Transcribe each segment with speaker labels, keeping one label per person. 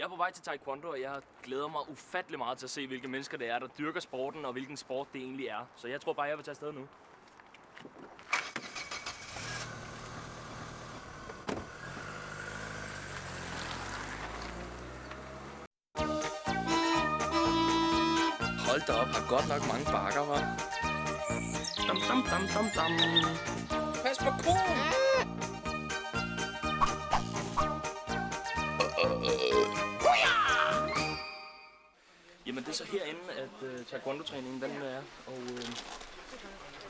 Speaker 1: Jeg er på vej til taekwondo, og jeg glæder mig ufattelig meget til at se, hvilke mennesker det er, der dyrker sporten, og hvilken sport det egentlig er. Så jeg tror bare, jeg vil tage afsted nu. Hold da op, har godt nok mange bakker, hva'? Dam, dam, dam, dam, dam. Pas på konen! Jamen, det er så herinde, at taekwondo-træningen den er, og...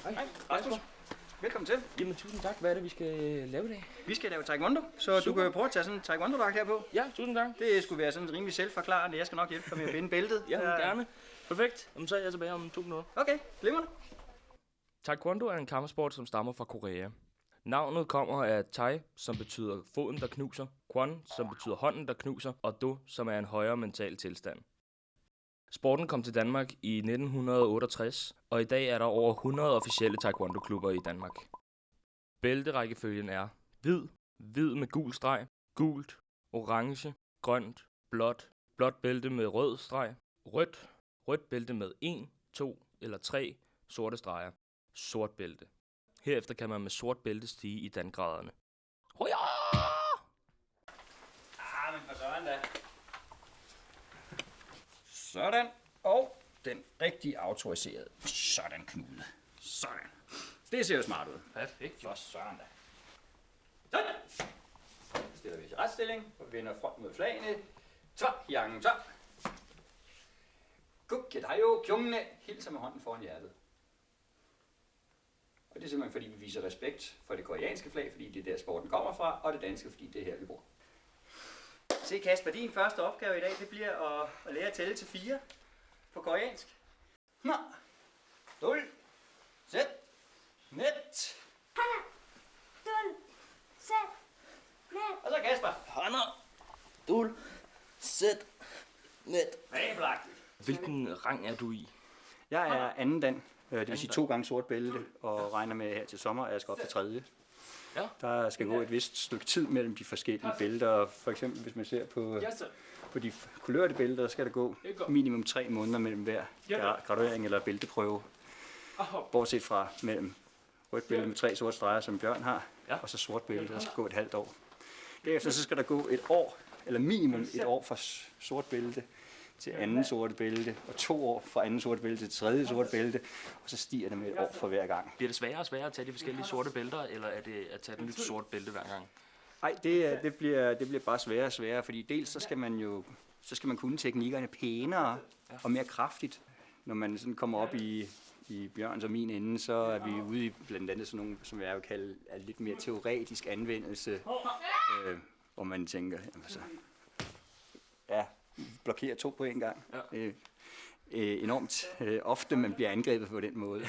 Speaker 2: Hej, Rasmus. Velkommen til.
Speaker 1: Jamen, tusind tak. Hvad er det, vi skal lave i dag?
Speaker 2: Vi skal lave taekwondo, så du kan jo prøve at tage sådan en taekwondo-dragt her på.
Speaker 1: Ja, tusind tak.
Speaker 2: Det skulle være sådan rimelig selvforklarende. Jeg skal nok hjælpe dig med at binde bæltet.
Speaker 1: Ja, gerne. Perfekt. Jamen, så er jeg tilbage om 2 minutter.
Speaker 2: Okay, glimrende.
Speaker 1: Taekwondo er en kampsport, som stammer fra Korea. Navnet kommer af tai, som betyder foden, der knuser, kwon, som betyder hånden, der knuser, og do, som er en højere mental tilstand. Sporten kom til Danmark i 1968, og i dag er der over 100 officielle taekwondo-klubber i Danmark. Bælterækkefølgen er hvid med gul streg, gult, orange, grønt, blåt bælte med rød streg, rødt bælte med 1, 2 eller 3 sorte streger, sort bælte. Herefter kan man med sort bælte stige i dangraderne. Hoja!
Speaker 2: Men for søren da. Sådan. Og den rigtig autoriserede. Sådan, Knude. Sådan. Det ser jo smart ud.
Speaker 1: Perfekt.
Speaker 2: For søren da. Sådan. Stiller vi os i retsstilling og vender front mod flagene. Så. Gukkedayo kyungne. Hilser med hånden foran hjertet. Og det er simpelthen fordi, vi viser respekt for det koreanske flag, fordi det er der sporten kommer fra, og det danske, fordi det er her, vi bor. Se Kasper, din første opgave i dag, det bliver at lære at tælle til 4 på koreansk. Nå, dul, sæt, net.
Speaker 3: 하나, 둘, 셋, 넷.
Speaker 2: Og så Kasper.
Speaker 1: Hanna, dul, sæt, net.
Speaker 2: Fabelagtigt.
Speaker 1: Hvilken rang er du i?
Speaker 2: Jeg er anden dan, det vil sige 2 gange sort bælte, og regner med her til sommer, at jeg skal op til 3.
Speaker 1: Ja.
Speaker 2: Der skal gå et vist stykke tid mellem de forskellige bælter. For eksempel, hvis man ser på de kulørte bælter, skal der gå minimum 3 måneder mellem hver graduering eller bælteprøve. Bortset fra mellem rødt bælte med 3 sorte streger, som Bjørn har, og så sort bælte, der skal gå et halvt år. Derefter så skal der gå et år, eller minimum et år fra sort bælte til anden sorte bælte, og 2 år fra anden sorte bælte til tredje sorte bælte, og så stiger det med et år for hver gang.
Speaker 1: Bliver det sværere og sværere at tage de forskellige sorte bælter, eller er det at tage et nyt sort bælte hver gang?
Speaker 2: Nej, det bliver bare sværere og sværere, fordi dels så skal man kunne teknikkerne pænere og mere kraftigt. Når man sådan kommer op i Bjørns og min ende, så er vi ude i blandt andet sådan nogle, som jeg vil kalde lidt mere teoretisk anvendelse, hvor man tænker, jamen så, blokerer 2 på en gang. Ja. Enormt ofte man bliver angrebet på den måde.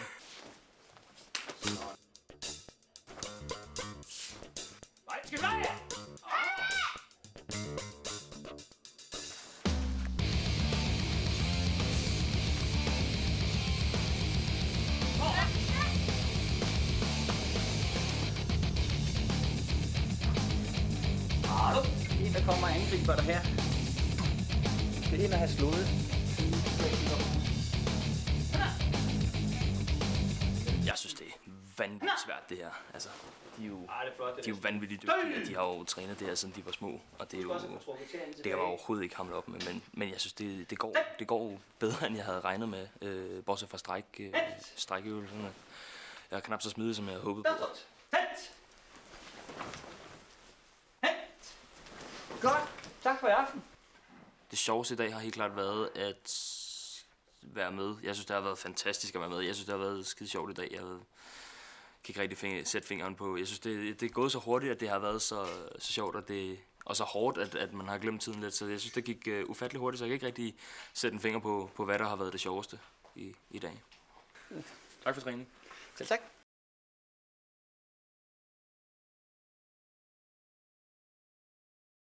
Speaker 2: Der kommer angriber der her. Det er en at have slået.
Speaker 1: Jeg synes, det er vanvittigt svært, det her. Altså, de er jo vanvittigt dygtige, og de har jo trænet det her, siden de var små. Og det er jo, det kan man overhovedet ikke hamle op med, men jeg synes, det går bedre, end jeg havde regnet med, bortset fra strækøvelserne. Jeg er knap så smidig, som jeg havde håbet på.
Speaker 2: Godt, tak for i aften.
Speaker 1: Det sjoveste i dag har helt klart været at være med. Jeg synes, det har været fantastisk at være med. Jeg synes, det har været skide sjovt i dag. Jeg kan ikke rigtig sætte fingeren på. Jeg synes, det er gået så hurtigt, at det har været så sjovt, og så hårdt, at man har glemt tiden lidt. Så jeg synes, det gik ufattelig hurtigt, så jeg kan ikke rigtig sætte en finger på, hvad der har været det sjoveste i dag. Tak for træningen.
Speaker 2: Selv tak.